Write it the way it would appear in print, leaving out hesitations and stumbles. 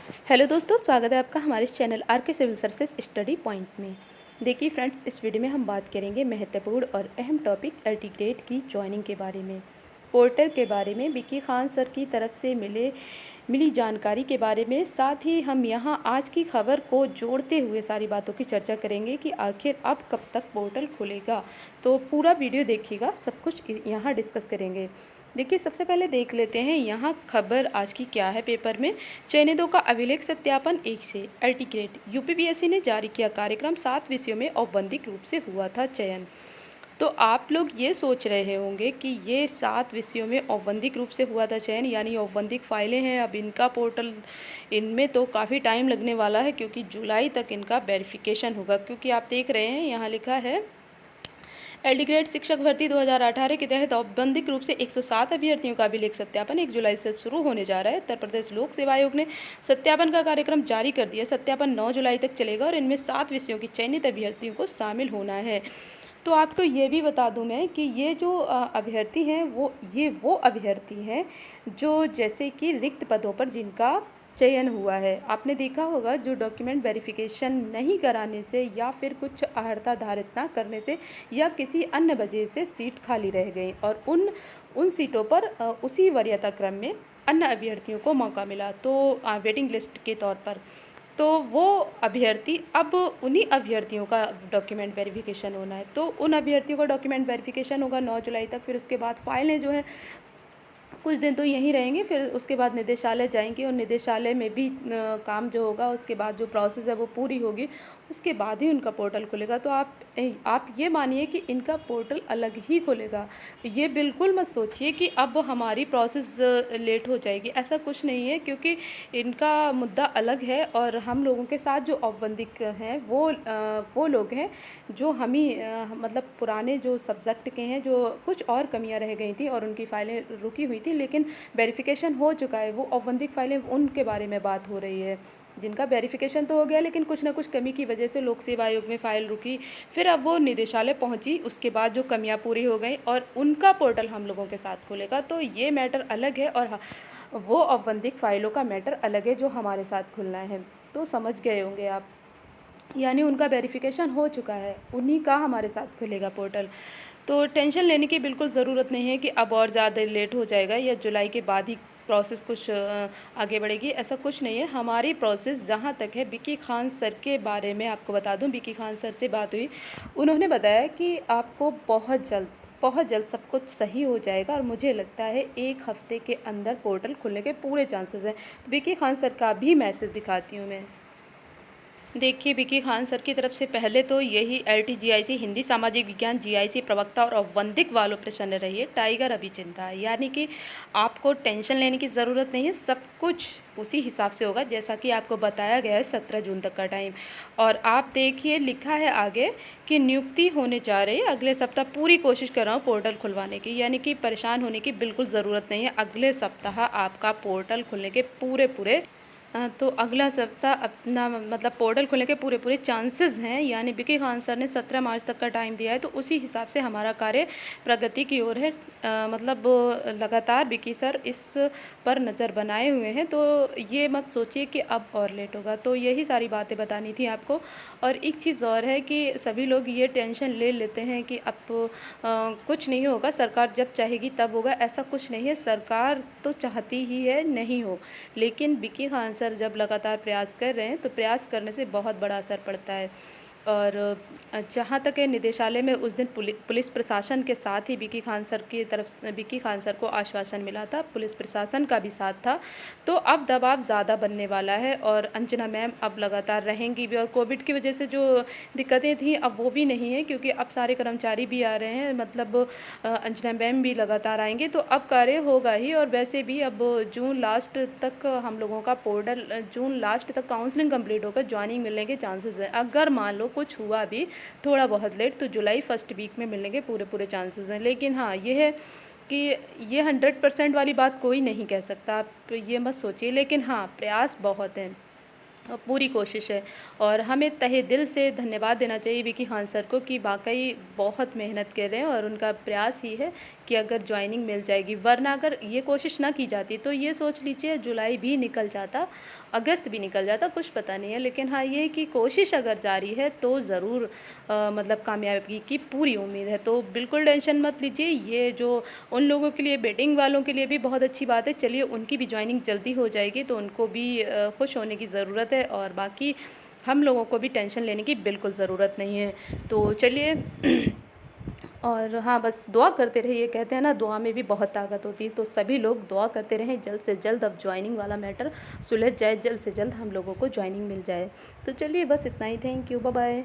Hello दोस्तों, स्वागत है आपका हमारे इस चैनल आर के सिविल सर्विसेज स्टडी पॉइंट में। देखिए फ्रेंड्स, इस वीडियो में हम बात करेंगे महत्वपूर्ण और अहम टॉपिक एलटी ग्रेड की ज्वाइनिंग के बारे में, पोर्टल के बारे में, विकी खान सर की तरफ से मिली जानकारी के बारे में। साथ ही हम यहाँ आज की खबर को जोड़ते हुए सारी बातों की चर्चा करेंगे कि आखिर अब कब तक पोर्टल खुलेगा। तो पूरा वीडियो देखिएगा, सब कुछ यहाँ डिस्कस करेंगे। देखिए, सबसे पहले देख लेते हैं यहाँ खबर आज की क्या है पेपर में। चयनितों का अभिलेख सत्यापन 1 से एलटी ग्रेड यूपीपीएससी ने जारी किया कार्यक्रम। 7 विषयों में औपबंधिक रूप से हुआ था चयन। तो आप लोग ये सोच रहे होंगे कि ये 7 विषयों में औपबंधिक रूप से हुआ था चयन, यानी औपबंधिक फाइलें हैं। अब इनका पोर्टल, इनमें तो काफ़ी टाइम लगने वाला है क्योंकि जुलाई तक इनका वेरिफिकेशन होगा। क्योंकि आप देख रहे हैं यहाँ लिखा है एलटी ग्रेड शिक्षक भर्ती 2018 के तहत औपबंधिक रूप से 107 अभ्यर्थियों का अभिलेख सत्यापन 1 जुलाई से शुरू होने जा रहा है। उत्तर प्रदेश लोक सेवा आयोग ने सत्यापन का कार्यक्रम जारी कर दिया। सत्यापन 9 जुलाई तक चलेगा और इनमें 7 विषयों की चयनित अभ्यर्थियों को शामिल होना है। तो आपको ये भी बता दूं मैं कि ये जो अभ्यर्थी हैं वो अभ्यर्थी हैं जो जैसे कि रिक्त पदों पर जिनका चयन हुआ है। आपने देखा होगा जो डॉक्यूमेंट वेरिफिकेशन नहीं कराने से या फिर कुछ अर्हता धारित ना करने से या किसी अन्य वजह से सीट खाली रह गई और उन सीटों पर उसी वरीयता क्रम में अन्य अभ्यर्थियों को मौका मिला, तो वेटिंग लिस्ट के तौर पर। तो वो अभ्यर्थी, अब उन्हीं अभ्यर्थियों का डॉक्यूमेंट वेरिफिकेशन होना है। तो उन अभ्यर्थियों का डॉक्यूमेंट वेरिफिकेशन होगा 9 जुलाई तक। फिर उसके बाद फाइलें जो है कुछ दिन तो यहीं रहेंगे, फिर उसके बाद निदेशालय जाएंगे और निदेशालय में भी काम जो होगा, उसके बाद जो प्रोसेस है वो पूरी होगी, उसके बाद ही उनका पोर्टल खुलेगा। तो आप ये मानिए कि इनका पोर्टल अलग ही खुलेगा। ये बिल्कुल मत सोचिए कि अब हमारी प्रोसेस लेट हो जाएगी, ऐसा कुछ नहीं है। क्योंकि इनका मुद्दा अलग है और हम लोगों के साथ जो औपबंधिक हैं वो लोग हैं जो मतलब पुराने जो सब्जेक्ट के हैं, जो कुछ और कमियां रह गई थी और उनकी फाइलें रुकी हुई थी, लेकिन वेरिफिकेशन हो चुका है। वो औपबंधिक फाइलें, उनके बारे में बात हो रही है जिनका वेरिफिकेशन तो हो गया लेकिन कुछ ना कुछ कमी की वजह से लोक सेवा आयोग में फ़ाइल रुकी। फिर अब वो निदेशालय पहुंची, उसके बाद जो कमियां पूरी हो गई और उनका पोर्टल हम लोगों के साथ खुलेगा। तो ये मैटर अलग है और वो औपबंधिक फ़ाइलों का मैटर अलग है जो हमारे साथ खुलना है। तो समझ गए होंगे आप, यानी उनका वेरिफिकेशन हो चुका है, उन्हीं का हमारे साथ खुलेगा पोर्टल। तो टेंशन लेने की बिल्कुल ज़रूरत नहीं है कि अब और ज़्यादा लेट हो जाएगा या जुलाई के बाद ही प्रोसेस कुछ आगे बढ़ेगी, ऐसा कुछ नहीं है। हमारी प्रोसेस जहाँ तक है, विकी खान सर के बारे में आपको बता दूं, विकी खान सर से बात हुई, उन्होंने बताया कि आपको बहुत जल्द सब कुछ सही हो जाएगा और मुझे लगता है 1 हफ्ते के अंदर पोर्टल खुलने के पूरे चांसेस हैं। तो विकी खान सर का भी मैसेज दिखाती हूँ मैं। देखिए, विकी खान सर की तरफ से पहले तो यही एलटी जीआईसी हिंदी सामाजिक विज्ञान जीआईसी प्रवक्ता और औपबंधिक वालों प्रसन्न रहिए, टाइगर अभी चिंता है। यानी कि आपको टेंशन लेने की ज़रूरत नहीं है, सब कुछ उसी हिसाब से होगा जैसा कि आपको बताया गया है। 17 जून तक का टाइम। और आप देखिए, लिखा है आगे कि नियुक्ति होने जा रही है अगले सप्ताह। पूरी कोशिश कर रहा हूँ पोर्टल खुलवाने की, यानी कि परेशान होने की बिल्कुल ज़रूरत नहीं है। अगले सप्ताह आपका पोर्टल खुलने के पूरे तो अगला सप्ताह अपना मतलब पोर्टल खुलने के पूरे चांसेस हैं। यानी विकी खान सर ने 17 मार्च तक का टाइम दिया है, तो उसी हिसाब से हमारा कार्य प्रगति की ओर है। मतलब लगातार विकी सर इस पर नज़र बनाए हुए हैं। तो ये मत सोचिए कि अब और लेट होगा। तो यही सारी बातें बतानी थी आपको। और एक चीज़ और है कि सभी लोग ये टेंशन ले लेते हैं कि अब कुछ नहीं होगा, सरकार जब चाहेगी तब होगा, ऐसा कुछ नहीं है। सरकार तो चाहती ही है नहीं हो, लेकिन विकी खान सर जब लगातार प्रयास कर रहे हैं तो प्रयास करने से बहुत बड़ा असर पड़ता है। और जहाँ तक है, निदेशालय में उस दिन पुलिस प्रशासन के साथ ही विकी खान सर की तरफ से विकी खान सर को आश्वासन मिला था, पुलिस प्रशासन का भी साथ था। तो अब दबाव ज़्यादा बनने वाला है और अंजना मैम अब लगातार रहेंगी भी। और कोविड की वजह से जो दिक्कतें थी अब वो भी नहीं है, क्योंकि अब सारे कर्मचारी भी आ रहे हैं, मतलब अंजना मैम भी लगातार आएंगे। तो अब कार्य होगा ही। और वैसे भी अब जून लास्ट तक हम लोगों का पोर्टल, जून लास्ट तक काउंसलिंग कंप्लीट होकर ज्वाइनिंग मिलने के चांसेस हैं। अगर मान लो कुछ हुआ भी थोड़ा बहुत लेट, तो जुलाई फर्स्ट वीक में मिलने के पूरे चांसेस हैं। लेकिन हाँ, ये है कि ये 100% वाली बात कोई नहीं कह सकता, आप ये मत सोचिए। लेकिन हाँ, प्रयास बहुत हैं। पूरी कोशिश है। और हमें तहे दिल से धन्यवाद देना चाहिए विकी खान सर को कि वाक़ई बहुत मेहनत कर रहे हैं और उनका प्रयास ही है कि अगर जॉइनिंग मिल जाएगी, वरना अगर ये कोशिश ना की जाती तो ये सोच लीजिए जुलाई भी निकल जाता, अगस्त भी निकल जाता, कुछ पता नहीं है। लेकिन हाँ, ये है कि कोशिश अगर जारी है तो ज़रूर मतलब कामयाबी की पूरी उम्मीद है। तो बिल्कुल टेंशन मत लीजिए, ये जो उन लोगों के लिए, बेटिंग वालों के लिए भी बहुत अच्छी बात है। चलिए, उनकी भी जॉइनिंग जल्दी हो जाएगी तो उनको भी खुश होने की ज़रूरत है, और बाकी हम लोगों को भी टेंशन लेने की बिल्कुल ज़रूरत नहीं है। तो चलिए और हाँ, बस दुआ करते रहिए, कहते हैं ना दुआ में भी बहुत ताकत होती है। तो सभी लोग दुआ करते रहें, जल्द से जल्द अब जॉइनिंग वाला मैटर सुलझ जाए, जल्द से जल्द हम लोगों को जॉइनिंग मिल जाए। तो चलिए बस इतना ही, थैंक यू, बाय बाय।